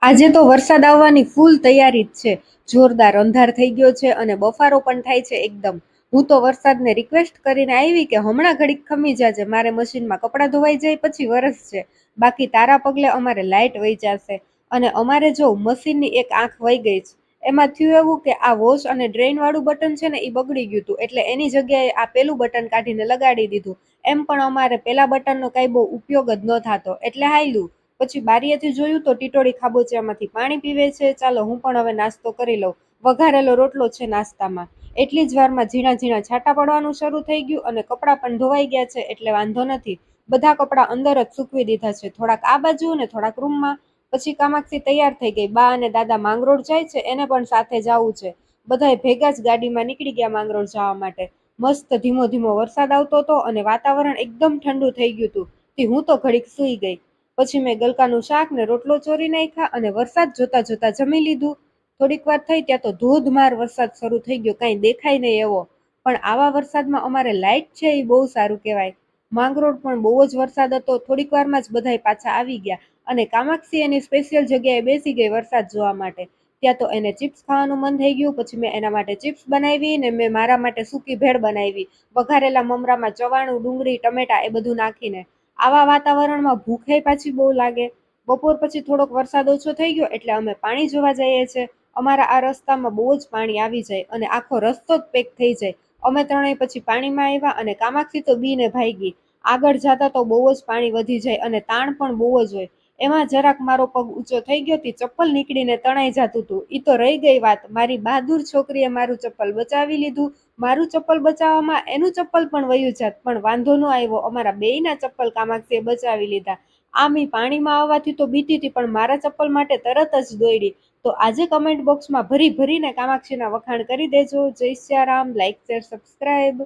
આજે તો વરસાદ આવવાની ફૂલ તૈયારી જ છે. જોરદાર અંધાર થઈ ગયો છે અને બફારો પણ થાય છે એકદમ. હું તો વરસાદને રિક્વેસ્ટ કરીને આવી કે હમણાં ઘડીક ખમી જાજે, મારે મશીનમાં કપડાં ધોવાઈ જાય પછી વરસ છે, બાકી તારા પગલે અમારે લાઇટ વહી જશે. અને અમારે જો મશીનની એક આંખ વહી ગઈ છે. એમાં થયું એવું કે આ વોશ અને ડ્રેઇન વાળું બટન છે ને એ બગડી ગયું હતું, એટલે એની જગ્યાએ આ પેલું બટન કાઢીને લગાડી દીધું. એમ પણ અમારે પેલા બટનનો કઈ બહુ ઉપયોગ જ ન થતો, એટલે હાલ્યું. પછી બારીએથી જોયું તો ટીટોળી ખાબોચિયામાંથી પાણી પીવે છે. ચાલો હું પણ હવે નાસ્તો કરી લઉં. વઘારેલો રોટલો છે નાસ્તામાં. એટલી જ વારમાં ઝીણા ઝીણા છાંટા પડવાનું શરૂ થઈ ગયું અને કપડાં પણ ધોવાઈ ગયા છે, એટલે વાંધો નથી. બધા કપડાં અંદર જ સૂકવી દીધા છે, થોડાક આ બાજુ ને થોડાક રૂમમાં. પછી કામાક્ષી તૈયાર થઈ ગઈ. બા અને દાદા માંગરોળ જાય છે, એને પણ સાથે જવું છે. બધાય ભેગા જ ગાડીમાં નીકળી ગયા માંગરોળ જવા માટે. મસ્ત ધીમો ધીમો વરસાદ આવતો હતો અને વાતાવરણ એકદમ ઠંડુ થઈ ગયું હતું. હું તો ઘડીક સૂઈ ગઈ. પછી મેં ગલકાનું શાક ને રોટલો ચોરી નાખ્યા અને વરસાદ જોતા જોતા જમી લીધું. થોડીક વાર થઈ ત્યાં તો ધોધમાર વરસાદ શરૂ થઈ ગયો, કાંઈ દેખાય નહીં એવો. પણ આવા વરસાદમાં અમારે લાઇટ છે એ બહુ સારું કહેવાય. માંગરોળ પણ બહુ જ વરસાદ હતો. થોડીક વારમાં જ બધાય પાછા આવી ગયા અને કામાક્ષી એની સ્પેશિયલ જગ્યાએ બેસી ગઈ વરસાદ જોવા માટે. ત્યાં તો એને ચિપ્સ ખાવાનું મન થઈ ગયું. પછી મેં એના માટે ચિપ્સ બનાવી ને મેં મારા માટે સૂકી ભેળ બનાવી, વઘારેલા મમરામાં ચવાણું, ડુંગળી, ટમેટા એ બધું નાખીને. આવા વાતાવરણમાં ભૂખે પાછી બહુ લાગે. બપોર પછી થોડોક વરસાદ ઓછો થઈ ગયો એટલે અમે પાણી જોવા જઈએ છીએ. અમારા આ રસ્તામાં બહુ જ પાણી આવી જાય અને આખો રસ્તો જ પેક થઈ જાય. અમે ત્રણેય પછી પાણીમાં આવ્યા અને કામાક્ષી તો બીને ભાગી. આગળ જતા તો બહુ જ પાણી વધી જાય અને તાણ પણ બહુ જ હોય. એમાં જરાક મારો પગ ઊંચો થઈ ગયો થી ચપ્પલ નીકળીને તણાઈ જતું હતું. ઈ તો રહી ગઈ વાત, મારી બહાદુર છોકરીએ મારું ચપ્પલ બચાવી લીધું. મારું ચપ્પલ બચાવવામાં એનું ચપ્પલ પણ વયું જાત, પણ વાંધો ન આવ્યો. અમારા બેયના ચપ્પલ કામાક્ષીએ બચાવી લીધા. આમ ઈ પાણીમાં આવવાથી તો બીતી હતી, પણ મારા ચપ્પલ માટે તરત જ દોડી. તો આજે કમેન્ટ બોક્સમાં ભરી ભરીને કામાક્ષીના વખાણ કરી દેજો. જય સિયારામ. Like, share, subscribe.